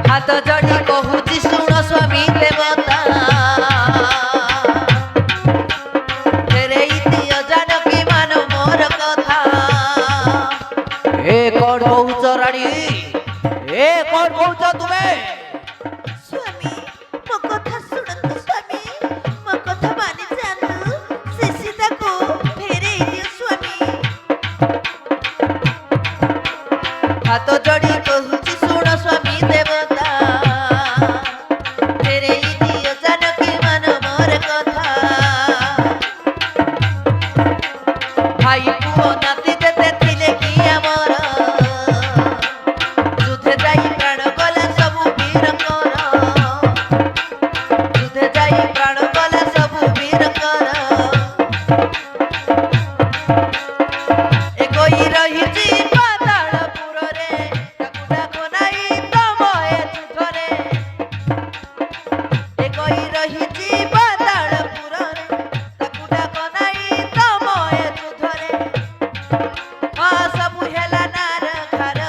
हाथ जोड़ी कहूची शुण स्वामी देवता तेरे इतियो जानकी मान मोर कथा ए कौन कहूच रानी ए कौन कहूच तुमे स्वामी मो कथा सुनतु स्वामी मो कथा मानि जातु से सीता को फेरे दियो स्वामी हाथ जोड़ी कहूची शुण स्वामी देवता तेरे इतियो जानकी मान मोर कथा भाई पुओ नाती देते थिले कि आमर युद्धे जाई प्राण गला सबु वीरकर युद्धे जाई प्राण गला सबु वीरकर ए कोई रहिची पातालपुर रे ताकु डाको नाही तमए जुठरे ए कोई रहिची पातालपुर रे ताकु डाको नाही तमए जुठरे आ सबु हेला नार खार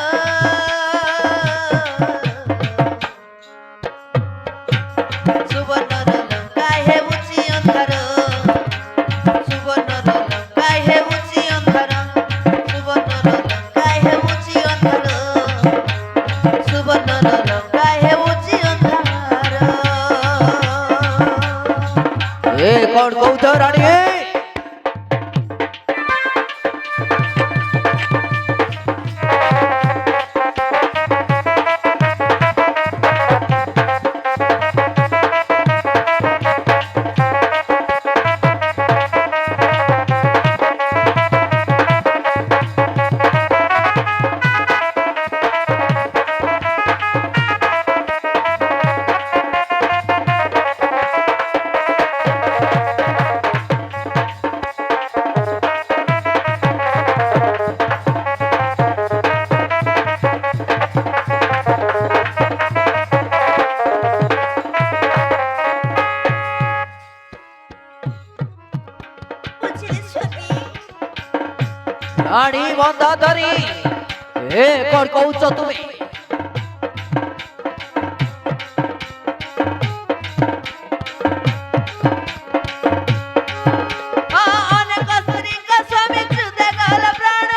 सुवर्णर लंका हेउची अंधार सुवर्णर लंका हेउची अंधार सुवर्णर लंका हेउची अंधार सुवर्णर लंका हेउची अंधार ए कोण कौथ राणी बुझिले स्वामी राणी मंदाधरी ए कोण कहूच तुमे अनेक स्त्रींका स्वामी क्षुदे गल प्राण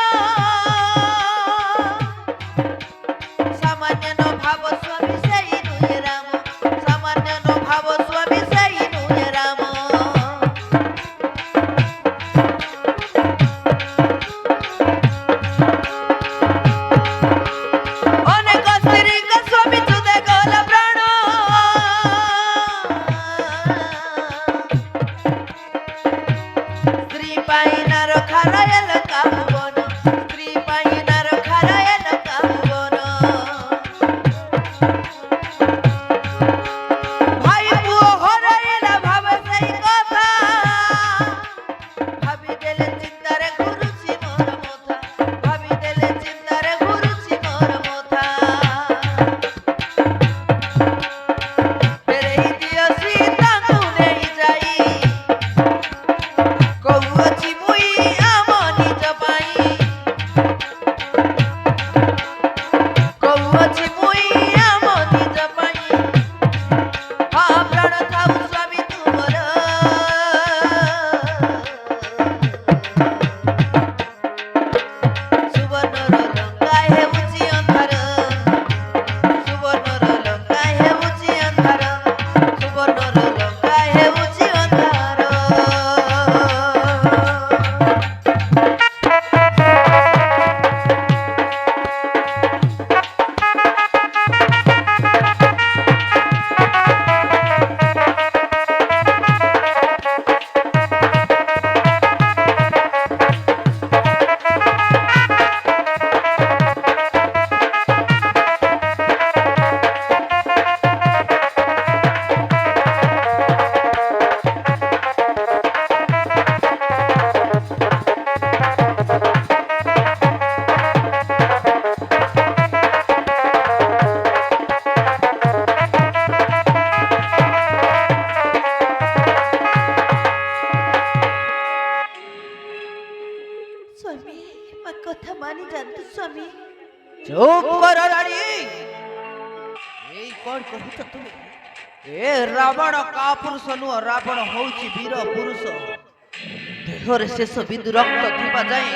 सामान्य नो भाव स्वामी सेई नुये राम सामान्य नो भाव स्वामी सेई नुये राम ओ ସ୍ୱାମୀ ମୋ କଥା ମାନି ଯାଆନ୍ତୁ ସ୍ୱାମୀ। ଚୁପ କର ରାଣୀ। ଏଇ କଣ କହୁଛ ତୁମେ? ଏ ରାବଣ କା ପୁରୁଷ ନୁହଁ, ରାବଣ ହଉଛି ବୀର ପୁରୁଷ। ଦେହରେ ଶେଷ ବିନ୍ଦୁ ରକ୍ତ ଥିବା ଯାଏ